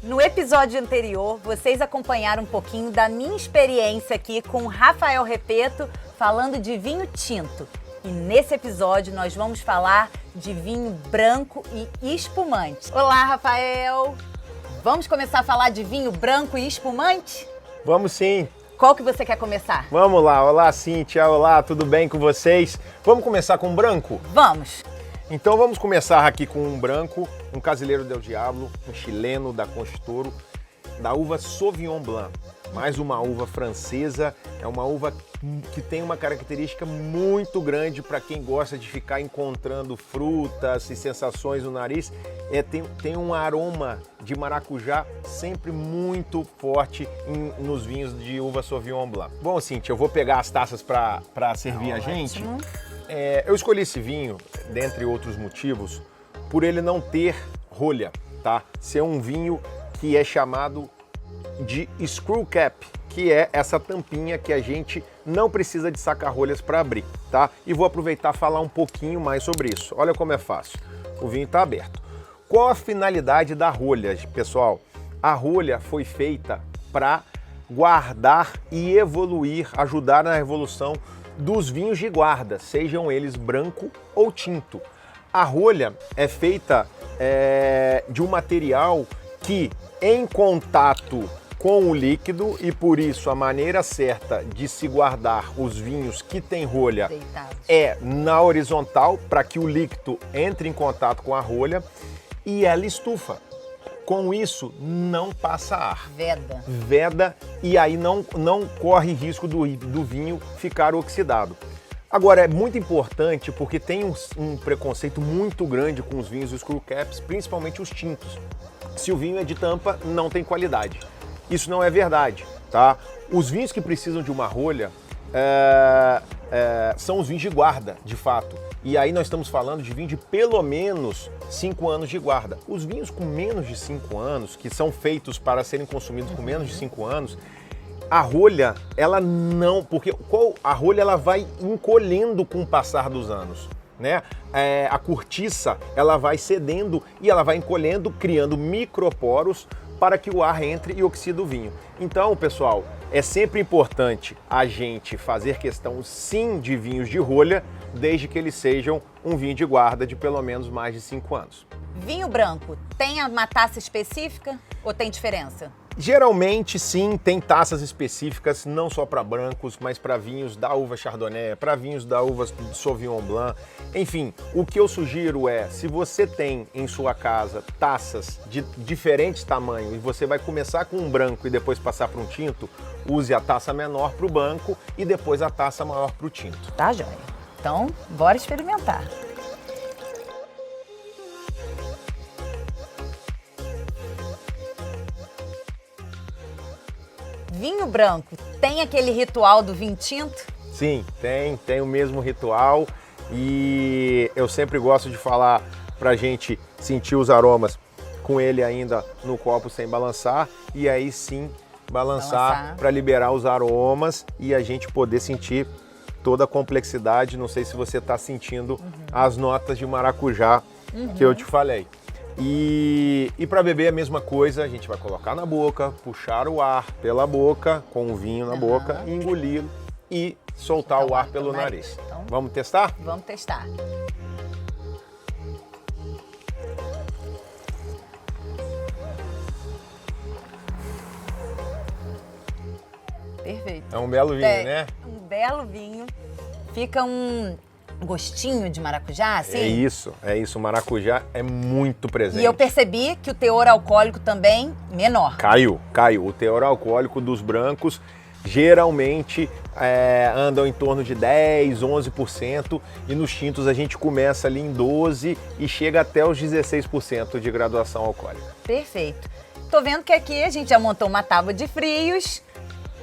No episódio anterior, vocês acompanharam um pouquinho da minha experiência aqui com o Rafael Repeto falando de vinho tinto. E nesse episódio nós vamos falar de vinho branco e espumante. Olá, Rafael! Vamos começar a falar de vinho branco e espumante? Vamos sim! Qual que você quer começar? Vamos lá! Olá, Cíntia! Olá, tudo bem com vocês? Vamos começar com branco? Vamos! Então vamos começar aqui com um branco, um Casileiro del Diablo, um chileno da Constoro, da uva Sauvignon Blanc. Mais uma uva francesa, é uma uva que tem uma característica muito grande para quem gosta de ficar encontrando frutas e sensações no nariz. Tem um aroma de maracujá sempre muito forte nos vinhos de uva Sauvignon Blanc. Bom, Cíntia, eu vou pegar as taças para servir a gente. Eu escolhi esse vinho, dentre outros motivos, por ele não ter rolha, tá? Ser um vinho que é chamado de screw cap, que é essa tampinha que a gente não precisa de saca-rolhas para abrir, tá? E vou aproveitar e falar um pouquinho mais sobre isso. Olha como é fácil. O vinho está aberto. Qual a finalidade da rolha, pessoal? A rolha foi feita para guardar e evoluir, ajudar na evolução dos vinhos de guarda, sejam eles branco ou tinto. A rolha é feita de um material que, em contato com o líquido, e por isso a maneira certa de se guardar os vinhos que tem rolha é na horizontal, para que o líquido entre em contato com a rolha e ela estufa. Com isso, não passa ar. Veda e aí não corre risco do vinho ficar oxidado. Agora, é muito importante porque tem um preconceito muito grande com os vinhos screw caps, principalmente os tintos. Se o vinho é de tampa, não tem qualidade. Isso não é verdade, tá? Os vinhos que precisam de uma rolha são os vinhos de guarda, de fato. E aí nós estamos falando de vinho de pelo menos 5 anos de guarda. Os vinhos com menos de 5 anos, que são feitos para serem consumidos com menos de 5 anos, a rolha, ela não... Porque a rolha ela vai encolhendo com o passar dos anos, né? A cortiça, ela vai cedendo e ela vai encolhendo, criando microporos para que o ar entre e oxida o vinho. Então, pessoal, é sempre importante a gente fazer questão, sim, de vinhos de rolha, desde que eles sejam um vinho de guarda de pelo menos mais de 5 anos. Vinho branco tem uma taça específica ou tem diferença? Geralmente, sim, tem taças específicas, não só para brancos, mas para vinhos da uva Chardonnay, para vinhos da uva Sauvignon Blanc. Enfim, o que eu sugiro é, se você tem em sua casa taças de diferentes tamanhos e você vai começar com um branco e depois passar para um tinto, use a taça menor para o branco e depois a taça maior para o tinto. Tá, joia. Então, bora experimentar. Vinho branco tem aquele ritual do vinho tinto? Sim, tem o mesmo ritual e eu sempre gosto de falar pra gente sentir os aromas com ele ainda no copo sem balançar e aí sim balançar para liberar os aromas e a gente poder sentir toda a complexidade. Não sei se você está sentindo as notas de maracujá que eu te falei. E para beber a mesma coisa, a gente vai colocar na boca, puxar o ar pela boca, com o vinho na boca, engolir e soltar o ar pelo nariz. Então, vamos testar? Vamos testar. Perfeito. É um belo vinho, né? Um belo vinho. Fica um gostinho de maracujá, assim? É isso. O maracujá é muito presente. E eu percebi que o teor alcoólico também menor. Caiu. O teor alcoólico dos brancos geralmente andam em torno de 10, 11% e nos tintos a gente começa ali em 12% e chega até os 16% de graduação alcoólica. Perfeito. Tô vendo que aqui a gente já montou uma tábua de frios.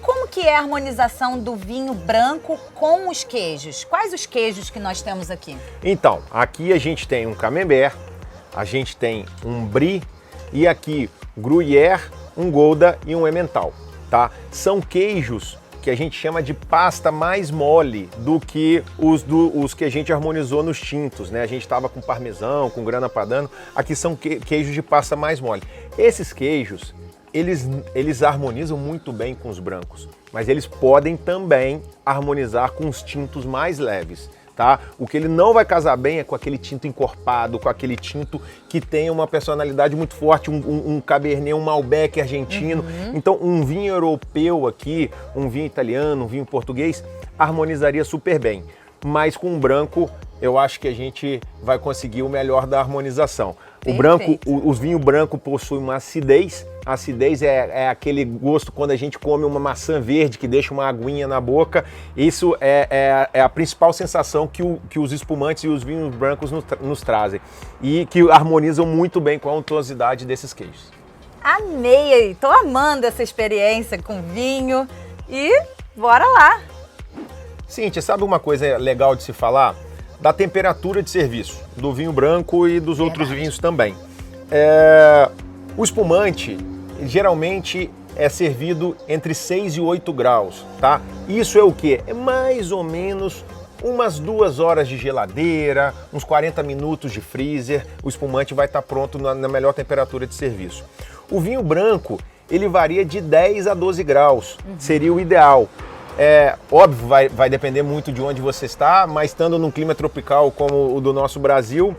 Como que é a harmonização do vinho branco com os queijos? Quais os queijos que nós temos aqui? Então, aqui a gente tem um camembert, a gente tem um brie e aqui gruyère, um gouda e um emmental, tá? São queijos que a gente chama de pasta mais mole do que os que a gente harmonizou nos tintos, né? A gente estava com parmesão, com grana padano, aqui são queijos de pasta mais mole. Esses queijos, eles harmonizam muito bem com os brancos, mas eles podem também harmonizar com os tintos mais leves, tá? O que ele não vai casar bem é com aquele tinto encorpado, com aquele tinto que tem uma personalidade muito forte, um Cabernet, um Malbec argentino. Então, um vinho europeu aqui, um vinho italiano, um vinho português, harmonizaria super bem. Mas com um branco, eu acho que a gente vai conseguir o melhor da harmonização. O branco, o vinho branco possui uma acidez. A acidez é aquele gosto quando a gente come uma maçã verde que deixa uma aguinha na boca. Isso é a principal sensação que os espumantes e os vinhos brancos nos trazem. E que harmonizam muito bem com a untuosidade desses queijos. Amei! Tô amando essa experiência com vinho e bora lá! Cíntia, sabe uma coisa legal de se falar? Da temperatura de serviço, do vinho branco e dos outros vinhos também. O espumante geralmente é servido entre 6 e 8 graus, tá? Isso é o quê? É mais ou menos umas 2 horas de geladeira, uns 40 minutos de freezer, o espumante vai estar pronto na melhor temperatura de serviço. O vinho branco, ele varia de 10 a 12 graus, seria o ideal. Óbvio, vai depender muito de onde você está, mas estando num clima tropical como o do nosso Brasil,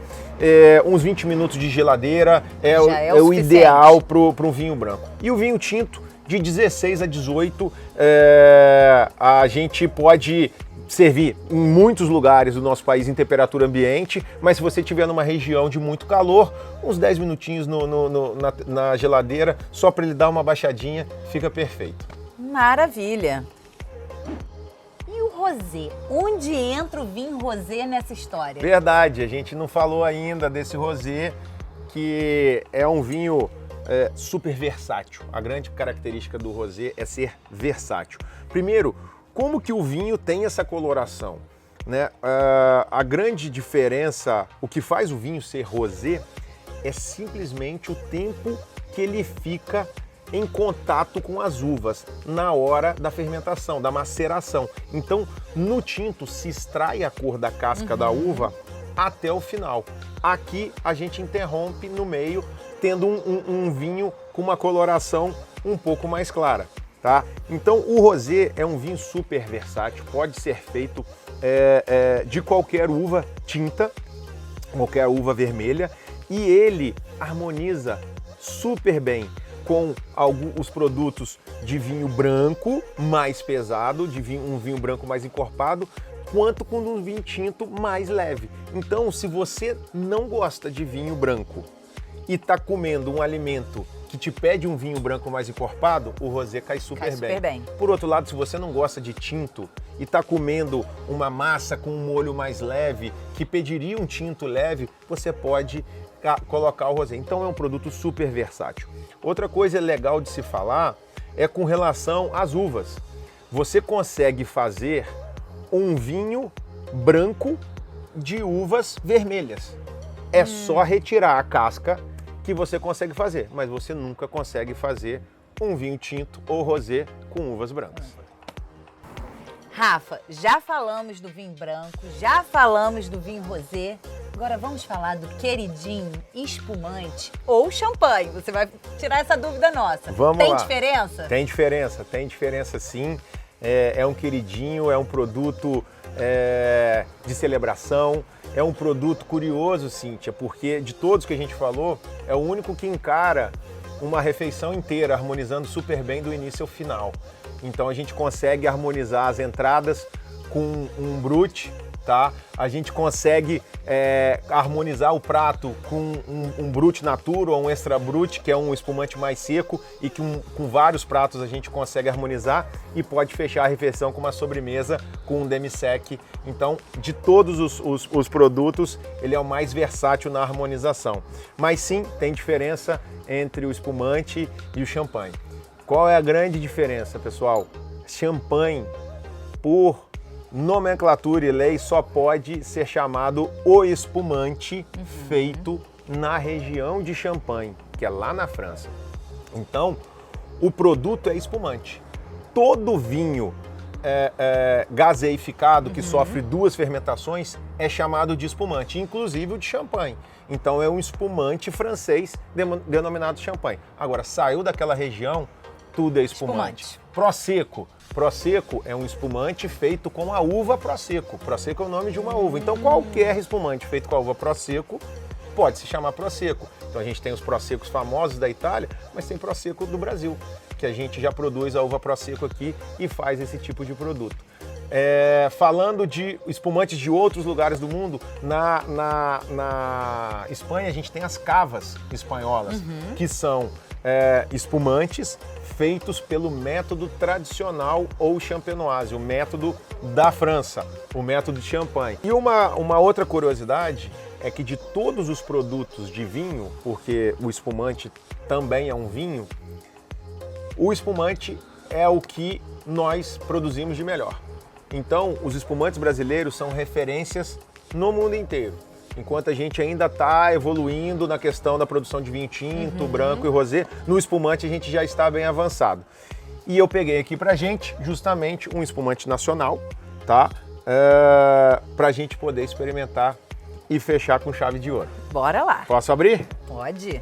uns 20 minutos de geladeira é o ideal para um vinho branco. E o vinho tinto, de 16 a 18, a gente pode servir em muitos lugares do nosso país em temperatura ambiente, mas se você estiver numa região de muito calor, uns 10 minutinhos na geladeira, só para ele dar uma baixadinha, fica perfeito. Maravilha! E o rosé? Onde entra o vinho rosé nessa história? Verdade, a gente não falou ainda desse rosé, que é um vinho super versátil. A grande característica do rosé é ser versátil. Primeiro, como que o vinho tem essa coloração, né? A grande diferença, o que faz o vinho ser rosé, é simplesmente o tempo que ele fica em contato com as uvas na hora da fermentação, da maceração. Então, no tinto se extrai a cor da casca da uva até o final. Aqui a gente interrompe no meio, tendo um vinho com uma coloração um pouco mais clara, tá? Então, o rosé é um vinho super versátil, pode ser feito de qualquer uva tinta, qualquer uva vermelha, e ele harmoniza super bem com os produtos de vinho branco mais pesado, um vinho branco mais encorpado, quanto com um vinho tinto mais leve. Então, se você não gosta de vinho branco e está comendo um alimento que te pede um vinho branco mais encorpado, o rosé cai super bem. Por outro lado, se você não gosta de tinto e está comendo uma massa com um molho mais leve, que pediria um tinto leve, você pode colocar o rosé. Então é um produto super versátil. Outra coisa legal de se falar é com relação às uvas. Você consegue fazer um vinho branco de uvas vermelhas. É só retirar a casca que você consegue fazer, mas você nunca consegue fazer um vinho tinto ou rosé com uvas brancas. Rafa, já falamos do vinho branco, já falamos do vinho rosé. Agora vamos falar do queridinho espumante ou champanhe. Você vai tirar essa dúvida nossa. Tem diferença? Tem diferença sim. É um queridinho, é um produto de celebração, é um produto curioso, Cíntia, porque de todos que a gente falou, é o único que encara uma refeição inteira, harmonizando super bem do início ao final. Então a gente consegue harmonizar as entradas com um brut, tá? A gente consegue harmonizar o prato com um brut natura ou um extra brut, que é um espumante mais seco e que com vários pratos a gente consegue harmonizar e pode fechar a refeição com uma sobremesa com um demi-sec. Então, de todos os produtos, ele é o mais versátil na harmonização. Mas sim, tem diferença entre o espumante e o champanhe. Qual é a grande diferença, pessoal? Champanhe, por nomenclatura e lei, só pode ser chamado o espumante feito na região de Champagne, que é lá na França. Então, o produto é espumante. Todo vinho gaseificado que sofre 2 fermentações é chamado de espumante, inclusive o de champanhe. Então é um espumante francês denominado champanhe. Agora, saiu daquela região, tudo é espumante. Prosecco. Prosecco é um espumante feito com a uva Prosecco. Prosecco é o nome de uma uva. Então qualquer espumante feito com a uva Prosecco pode se chamar Prosecco. Então a gente tem os Proseccos famosos da Itália, mas tem Prosecco do Brasil, que a gente já produz a uva Prosecco aqui e faz esse tipo de produto. Falando de espumantes de outros lugares do mundo, na Espanha a gente tem as cavas espanholas, que são espumantes feitos pelo método tradicional ou champenoise, o método da França, o método de champanhe. E uma outra curiosidade é que de todos os produtos de vinho, porque o espumante também é um vinho, o espumante é o que nós produzimos de melhor. Então, os espumantes brasileiros são referências no mundo inteiro. Enquanto a gente ainda está evoluindo na questão da produção de vinho tinto, branco e rosé, no espumante a gente já está bem avançado. E eu peguei aqui pra gente justamente um espumante nacional, tá? Pra gente poder experimentar e fechar com chave de ouro. Bora lá. Posso abrir? Pode.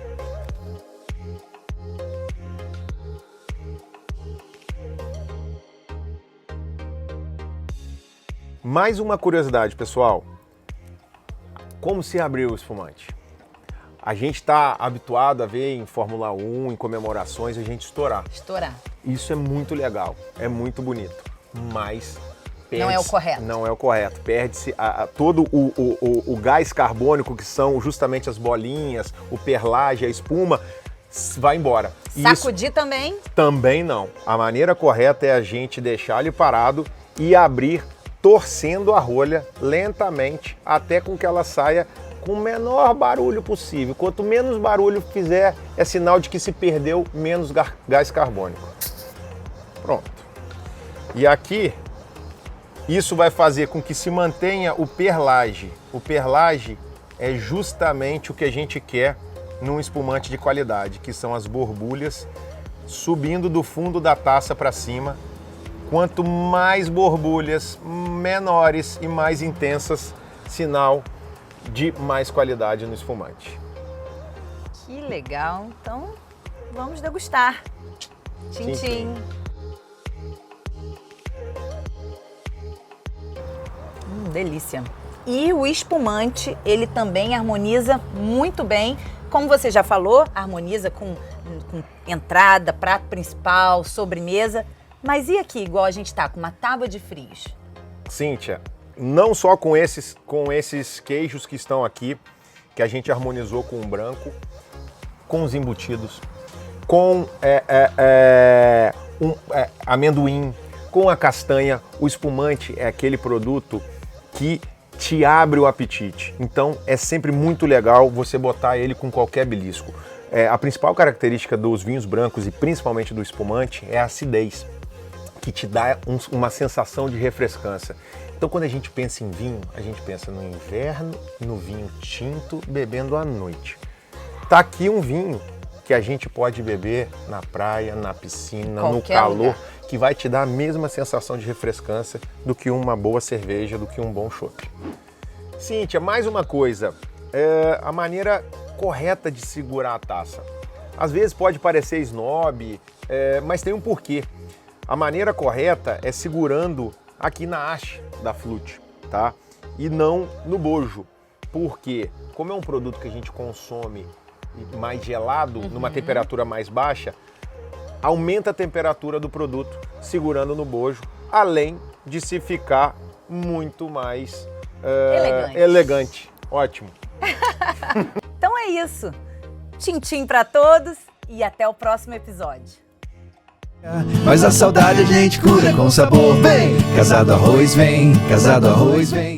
Mais uma curiosidade, pessoal. Como se abriu o espumante? A gente está habituado a ver em Fórmula 1, em comemorações, a gente estourar. Estourar. Isso é muito legal, é muito bonito, mas não é o correto. Não é o correto. Perde-se todo o gás carbônico, que são justamente as bolinhas, o perlage, a espuma, vai embora. Sacudir também? Também não. A maneira correta é a gente deixar ele parado e abrir torcendo a rolha lentamente até com que ela saia com o menor barulho possível. Quanto menos barulho fizer, é sinal de que se perdeu menos gás carbônico. Pronto. E aqui, isso vai fazer com que se mantenha o perlage. O perlage é justamente o que a gente quer num espumante de qualidade, que são as borbulhas subindo do fundo da taça para cima. Quanto mais borbulhas, menores e mais intensas, sinal de mais qualidade no espumante. Que legal! Então, vamos degustar. Tchim, tchim. Delícia. E o espumante, ele também harmoniza muito bem. Como você já falou, harmoniza com entrada, prato principal, sobremesa. Mas e aqui, igual a gente tá, com uma tábua de frios? Cíntia, não só com esses queijos que estão aqui, que a gente harmonizou com o branco, com os embutidos, com amendoim, com a castanha, o espumante é aquele produto que te abre o apetite. Então é sempre muito legal você botar ele com qualquer belisco. A principal característica dos vinhos brancos e principalmente do espumante é a acidez, que te dá uma sensação de refrescância. Então, quando a gente pensa em vinho, a gente pensa no inverno, no vinho tinto, bebendo à noite. Tá aqui um vinho que a gente pode beber na praia, na piscina, no calor, lugar, que vai te dar a mesma sensação de refrescância do que uma boa cerveja, do que um bom chopp. Cíntia, mais uma coisa, a maneira correta de segurar a taça. Às vezes pode parecer snob, mas tem um porquê. A maneira correta é segurando aqui na haste da flute, tá? E não no bojo. Porque, como é um produto que a gente consome mais gelado, numa temperatura mais baixa, aumenta a temperatura do produto segurando no bojo, além de se ficar muito mais elegante. Ótimo. Então é isso. Tchim-tchim pra todos e até o próximo episódio. Mas a saudade a gente cura com sabor. Vem, Casado Arroz vem, Casado Arroz vem.